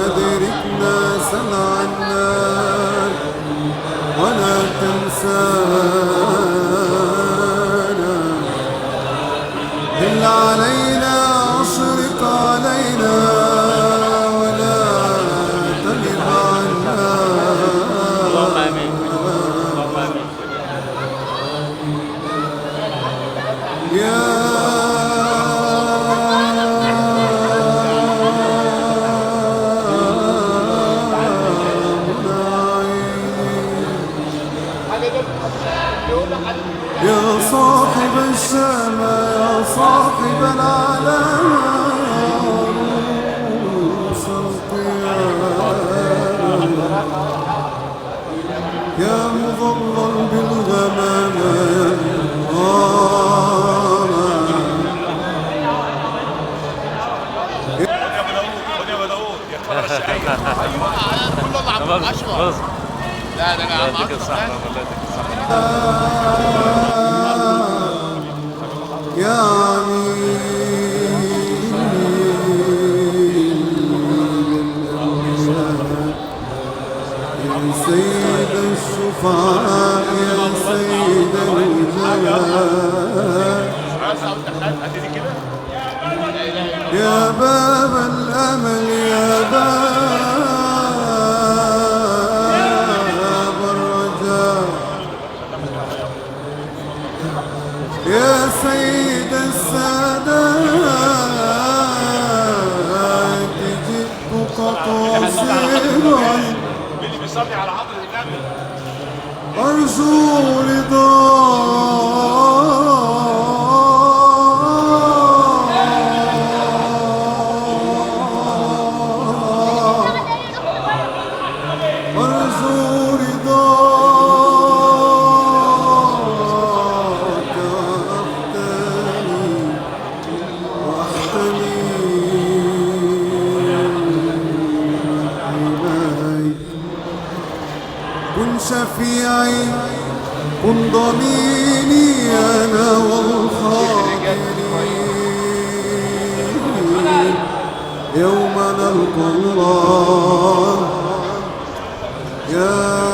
أدركنا سل عنا ولا تنسانا، دل علينا أشرق علينا ولا تغب عنا. اللهم آمين اللهم آمين. يا يا صاحب الشام يا صاحب العالم عروس القيامة، يا مظلل بالغمام لا ده انا عم اعطيك الصحة والله يديك الصحة. يا عميل يا سيد الشفعاء يا سيد الجلال، يا باب الأمل يا باب الرجاء، يا سيد السادات جئتك قاصرا أرجو كن شفيعي كن ضميني أنا والخائنين يوم نلقى الله. يا